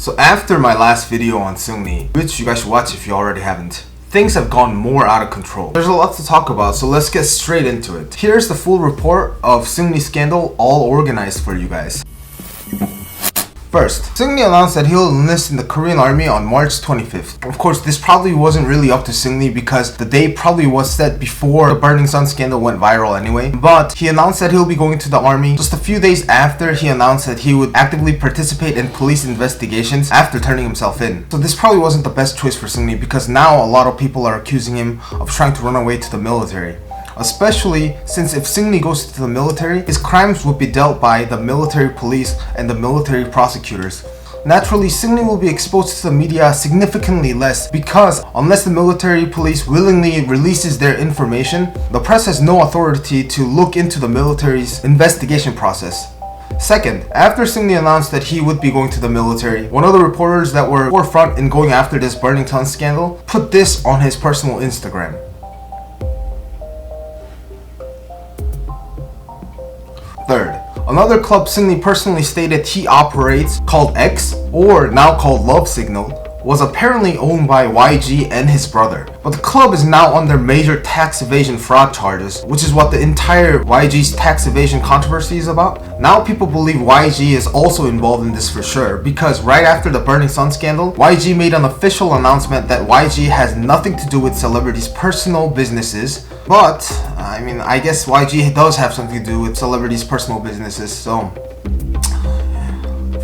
So after my last video on Seungri, which you guys should watch if you already haven't, things have gone more out of control. There's a lot to talk about, so let's get straight into it. Here's the full report of Seungri scandal, all organized for you guys. First, Seungri announced that he'll enlist in the Korean army on March 25th. Of course, this probably wasn't really up to Seungri because the date probably was set before the Burning Sun scandal went viral anyway. But he announced that he'll be going to the army just a few days after he announced that he would actively participate in police investigations after turning himself in. So this probably wasn't the best choice for Seungri because now a lot of people are accusing him of trying to run away to the military. Especially since if Seungri goes to the military, his crimes would be dealt by the military police and the military prosecutors. Naturally, Seungri will be exposed to the media significantly less because unless the military police willingly releases their information, the press has no authority to look into the military's investigation process. Second, after Seungri announced that he would be going to the military, one of the reporters that were forefront in going after this Burning Sun scandal put this on his personal Instagram. Third, another club Seungri personally stated he operates, called X, or now called Love Signal, was apparently owned by YG and his brother. But the club is now under major tax evasion fraud charges, which is what the entire YG's tax evasion controversy is about. Now people believe YG is also involved in this for sure, because right after the Burning Sun scandal, YG made an official announcement that YG has nothing to do with celebrities' personal businesses. But, I guess YG does have something to do with celebrities' personal businesses, so...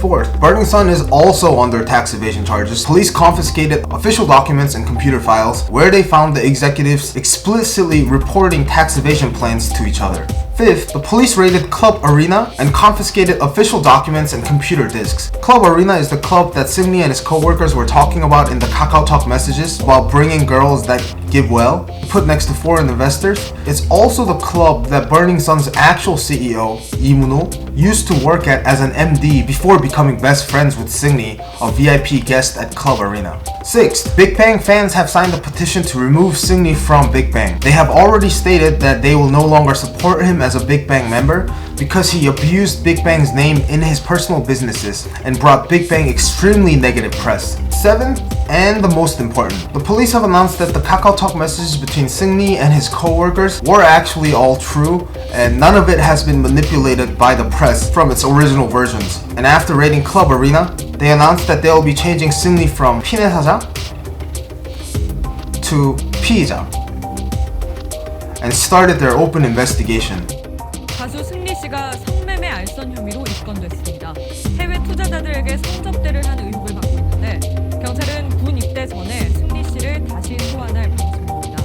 Fourth, Burning Sun is also under tax evasion charges. Police confiscated official documents and computer files where they found the executives explicitly reporting tax evasion plans to each other. Fifth, the police raided Club Arena and confiscated official documents and computer disks. Club Arena is the club that Seungri and his co-workers were talking about in the KakaoTalk messages about bringing girls that give well, put next to foreign investors. It's also the club that Burning Sun's actual CEO, Lee Moon-ho, used to work at as an MD before becoming best friends with Seungri, a VIP guest at Club Arena. Sixth, Big Bang fans have signed a petition to remove Seungri from Big Bang. They have already stated that they will no longer support him as a Big Bang member because he abused Big Bang's name in his personal businesses and brought Big Bang extremely negative press. Seventh, and the most important, the police have announced that the KakaoTalk messages between Seungri and his co-workers were actually all true, and none of it has been manipulated by the press from its original versions. And after raiding Club Arena, they announced that they will be changing Seungri from 피해사자 to 피의자 and started their open investigation. 가수 승리 씨가 성매매 알선 혐의로 입건됐습니다. 해외 투자자들에게 성접대를 한 의혹을 받고 있는데 경찰은 군 입대 전에 승리 씨를 다시 소환할 방침입니다.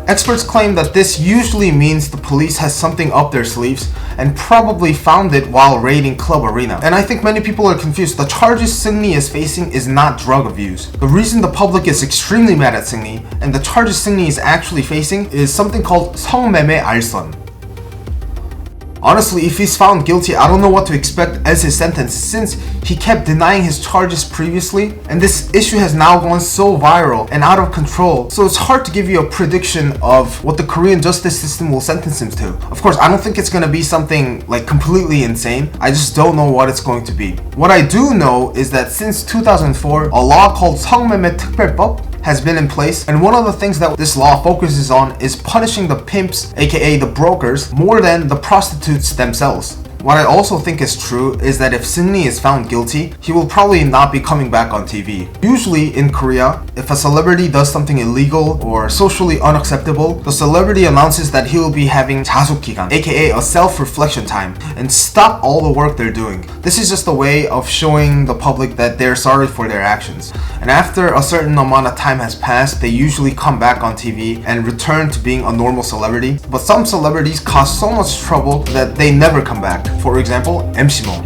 Experts claim that this usually means the police has something up their sleeves and probably found it while raiding Club Arena. And I think many people are confused. The charges Seungri is facing is not drug abuse. The reason the public is extremely mad at Seungri and the charges Seungri is actually facing is something called 성매매 알선. Honestly, if he's found guilty, I don't know what to expect as his sentence since he kept denying his charges previously and this issue has now gone so viral and out of control. So it's hard to give you a prediction of what the Korean justice system will sentence him to. Of course, I don't think it's gonna be something like completely insane. I just don't know what it's going to be. What I do know is that since 2004, a law called 성매매 특별법 has been in place, and one of the things that this law focuses on is punishing the pimps, aka the brokers, more than the prostitutes themselves. What I also think is true is that if Seungri is found guilty, he will probably not be coming back on TV. Usually in Korea, if a celebrity does something illegal or socially unacceptable, the celebrity announces that he will be having 자숙기간, aka a self-reflection time, and stop all the work they're doing. This is just a way of showing the public that they're sorry for their actions. And after a certain amount of time has passed, they usually come back on TV and return to being a normal celebrity. But some celebrities cause so much trouble that they never come back. For example, MC Mo.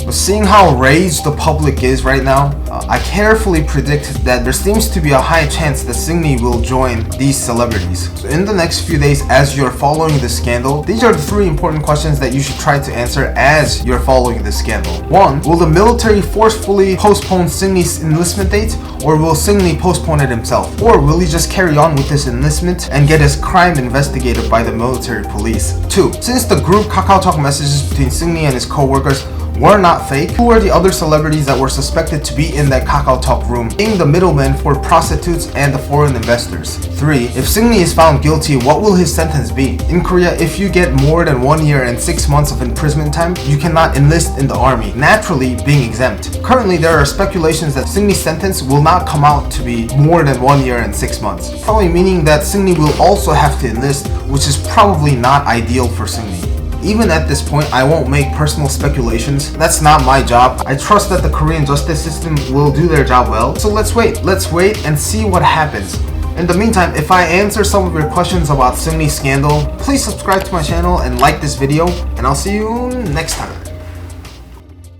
But seeing how raised the public is right now, I carefully predict that there seems to be a high chance that Seungri will join these celebrities. So in the next few days, as you're following this scandal, these are the 3 important questions that you should try to answer as you're following this scandal. 1. Will the military forcefully postpone Seungri's enlistment date, or will Seungri postpone it himself? Or will he just carry on with his enlistment and get his crime investigated by the military police? 2. Since the group KakaoTalk messages between Seungri and his co-workers were not fake? Who were the other celebrities that were suspected to be in that KakaoTalk room, being the middlemen for prostitutes and the foreign investors? 3. If Seungri is found guilty, what will his sentence be? In Korea, if you get more than 1 year and 6 months of imprisonment time, you cannot enlist in the army, naturally being exempt. Currently, there are speculations that Seungri's sentence will not come out to be more than 1 year and 6 months, probably meaning that Seungri will also have to enlist, which is probably not ideal for Seungri. Even at this point, I won't make personal speculations. That's not my job. I trust that the Korean justice system will do their job well. So let's wait and see what happens. In the meantime, if I answer some of your questions about Seungri's scandal, please subscribe to my channel and like this video, and I'll see you next time.